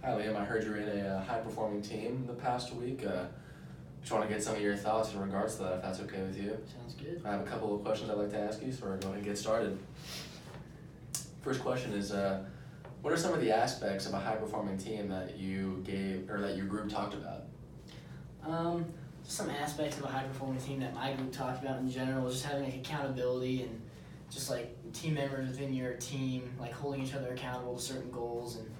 Hi Liam, I heard you were in a high-performing team the past week. Just want to get some of your thoughts in regards to that, if that's okay with you. Sounds good. I have a couple of questions I'd like to ask you, so we're going to get started. First question is, what are some of the aspects of a high-performing team that you gave, or that your group talked about? Some aspects of a high-performing team that my group talked about in general is just having like accountability and just like team members within your team, like holding each other accountable to certain goals. And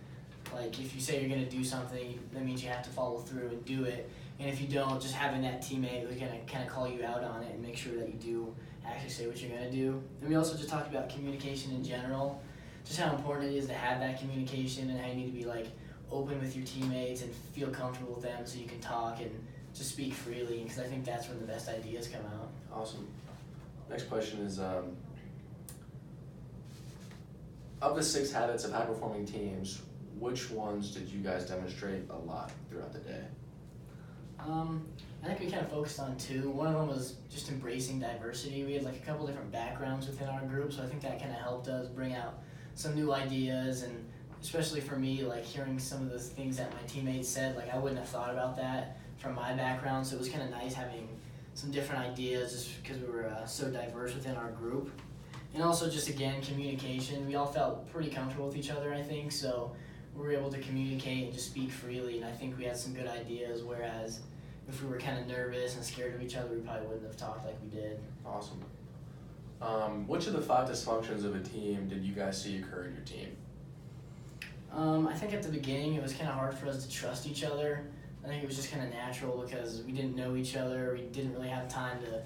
like if you say you're gonna do something, that means you have to follow through and do it. And if you don't, just having that teammate who's gonna kind of call you out on it and make sure that you do actually say what you're gonna do. And we also just talked about communication in general, just how important it is to have that communication and how you need to be like open with your teammates and feel comfortable with them so you can talk and just speak freely, because I think that's when the best ideas come out. Awesome. Next question is, of the 6 habits of high-performing teams, which ones did you guys demonstrate a lot throughout the day? I think we kind of focused on 2. One of them was just embracing diversity. We had like a couple different backgrounds within our group, so I think that kind of helped us bring out some new ideas, and especially for me, like hearing some of the things that my teammates said, like I wouldn't have thought about that from my background, so it was kind of nice having some different ideas just because we were so diverse within our group. And also just again, communication. We all felt pretty comfortable with each other, I think, so we were able to communicate and just speak freely, and I think we had some good ideas, whereas if we were kind of nervous and scared of each other, we probably wouldn't have talked like we did. Awesome. Which of the 5 dysfunctions of a team did you guys see occur in your team? I think at the beginning it was kind of hard for us to trust each other. I think it was just kind of natural because we didn't know each other. We didn't really have time to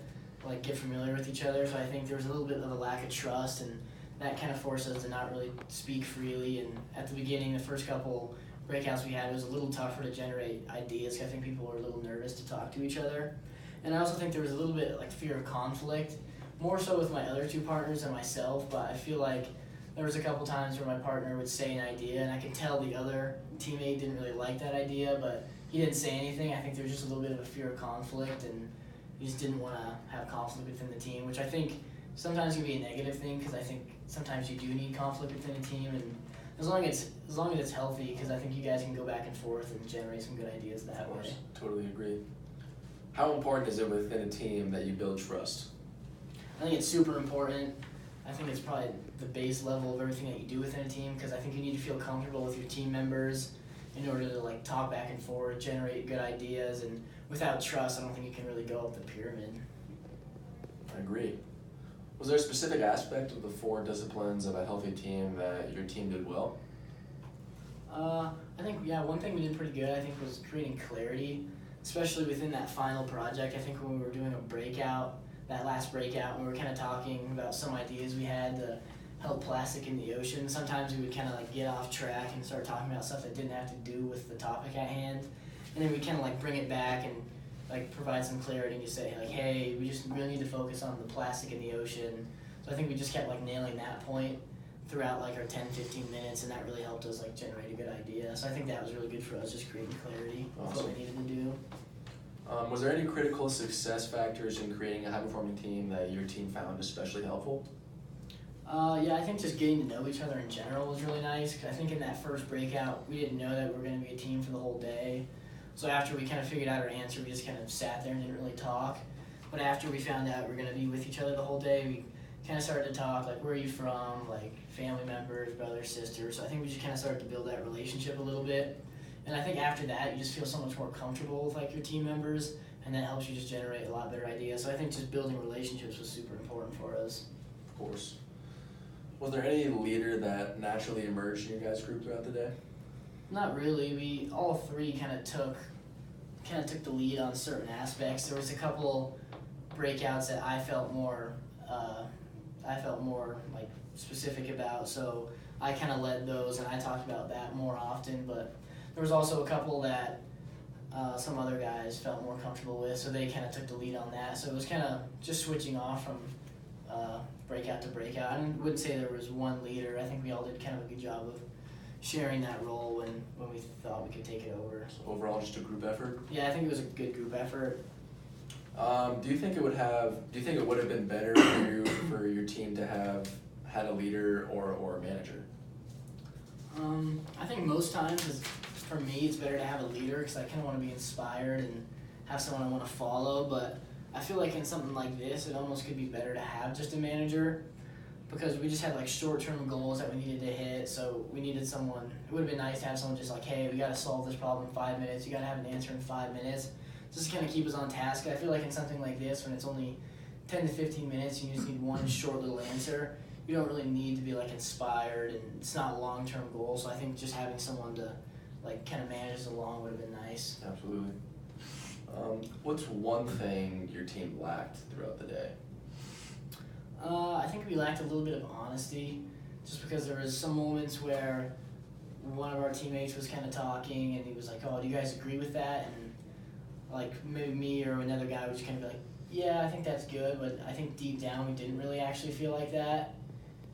like get familiar with each other. So I think there was a little bit of a lack of trust, and that kind of forced us to not really speak freely. And at the beginning, the first couple breakouts we had, it was a little tougher to generate ideas, 'cause I think people were a little nervous to talk to each other. And I also think there was a little bit like fear of conflict, more so with my other 2 partners than myself, but I feel like there was a couple times where my partner would say an idea and I could tell the other teammate didn't really like that idea, but he didn't say anything. I think there was just a little bit of a fear of conflict, and he just didn't want to have conflict within the team, which I think sometimes can be a negative thing, because I think sometimes you do need conflict within a team, and as long as it's healthy, because I think you guys can go back and forth and generate some good ideas that Of course, way. totally agree. How important is it within a team that you build trust? I think it's super important. I think it's probably the base level of everything that you do within a team, because I think you need to feel comfortable with your team members in order to like talk back and forth, generate good ideas, and without trust, I don't think you can really go up the pyramid. I agree. Was there a specific aspect of the 4 disciplines of a healthy team that your team did well? I think, one thing we did pretty good, I think, was creating clarity, especially within that final project. I think when we were doing a breakout, that last breakout, we were kind of talking about some ideas we had to help plastic in the ocean. Sometimes we would kind of like get off track and start talking about stuff that didn't have to do with the topic at hand. And then we kind of like bring it back and like provide some clarity and just say like, hey, we just really need to focus on the plastic in the ocean. So I think we just kept like nailing that point throughout like our 10-15 minutes, and that really helped us like generate a good idea. So I think that was really good for us, just creating clarity with what we needed to do. Was there any critical success factors in creating a high-performing team that your team found especially helpful? I think just getting to know each other in general was really nice, because I think in that first breakout, we didn't know that we were going to be a team for the whole day. So after we kind of figured out our answer, we just kind of sat there and didn't really talk. But after we found out we were going to be with each other the whole day, we kind of started to talk, like, where are you from, like, family members, brothers, sisters. So I think we just kind of started to build that relationship a little bit. And I think after that, you just feel so much more comfortable with, like, your team members, and that helps you just generate a lot better ideas. So I think just building relationships was super important for us. Of course. Was there any leader that naturally emerged in your guys' group throughout the day? Not really. We all 3 kind of took the lead on certain aspects. There was a couple breakouts that I felt more like specific about, so I kind of led those and I talked about that more often. But there was also a couple that some other guys felt more comfortable with, so they kind of took the lead on that. So it was kind of just switching off from breakout to breakout. I wouldn't say there was one leader. I think we all did kind of a good job of sharing that role when we thought we could take it over. So overall, just a group effort? Yeah, I think it was a good group effort. Do you think it would have been better for your team to have had a leader or a manager? I think most times for me it's better to have a leader because I kind of want to be inspired and have someone I want to follow. But I feel like in something like this, it almost could be better to have just a manager because we just had like short-term goals that we needed to hit. So we needed someone. It would have been nice to have someone just like, hey, we got to solve this problem in 5 minutes. You got to have an answer in 5 minutes. Just to kind of keep us on task. I feel like in something like this, when it's only 10 to 15 minutes, you just need one short little answer. You don't really need to be like inspired, and it's not a long-term goal. So I think just having someone to like kind of manage us along would have been nice. Absolutely. What's one thing your team lacked throughout the day? I think we lacked a little bit of honesty, just because there was some moments where one of our teammates was kind of talking, and he was like, "Oh, do you guys agree with that?" And like maybe me or another guy would just kind of be like, "Yeah, I think that's good," but I think deep down we didn't really actually feel like that.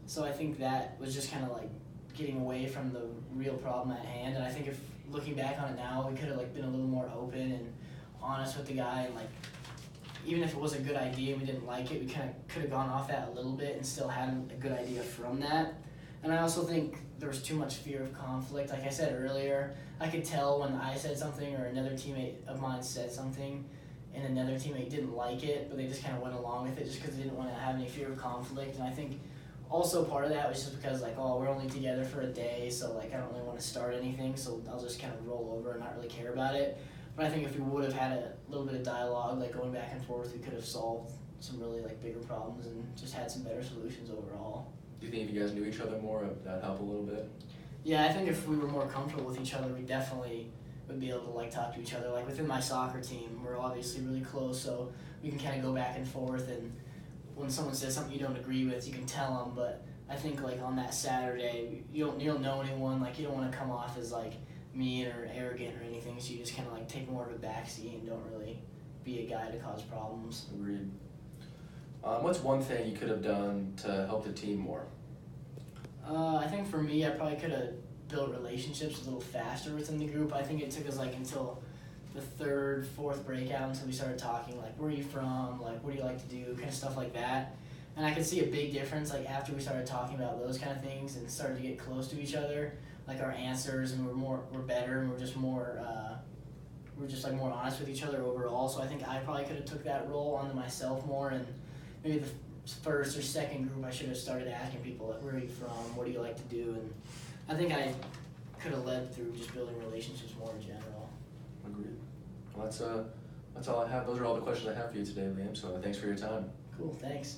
So I think that was just kind of like getting away from the real problem at hand. And I think if looking back on it now, we could have like been a little more open and honest with the guy, and like even if it was a good idea and we didn't like it, we kind of could have gone off that a little bit and still had a good idea from that. And I also think there was too much fear of conflict. Like I said earlier, I could tell when I said something or another teammate of mine said something and another teammate didn't like it, but they just kind of went along with it just because they didn't want to have any fear of conflict. And I think also part of that was just because like, oh, we're only together for a day, so like I don't really want to start anything, so I'll just kind of roll over and not really care about it. But I think if we would have had a little bit of dialogue, like going back and forth, we could have solved some really like bigger problems and just had some better solutions overall. Do you think if you guys knew each other more, that'd help a little bit? Yeah, I think if we were more comfortable with each other, we definitely would be able to like talk to each other. Like within my soccer team, we're obviously really close, so we can kind of go back and forth. And when someone says something you don't agree with, you can tell them. But I think like on that Saturday, you don't know anyone. Like you don't want to come off as like mean or arrogant or anything, so you just kind of like take more of a backseat and don't really be a guy to cause problems. Agreed. What's one thing you could have done to help the team more? I think for me, I probably could have built relationships a little faster within the group. I think it took us like until the third, fourth breakout until we started talking like, where are you from, like what do you like to do, kind of stuff like that. And I could see a big difference like after we started talking about those kind of things and started to get close to each other. Like our answers, and we're better, and we're just like more honest with each other overall. So I think I probably could have took that role onto myself more, and maybe the first or second group I should have started asking people like, where are you from, what do you like to do, and I think I could have led through just building relationships more in general. Agreed. Well, that's all I have. Those are all the questions I have for you today, Liam. So thanks for your time. Cool, thanks.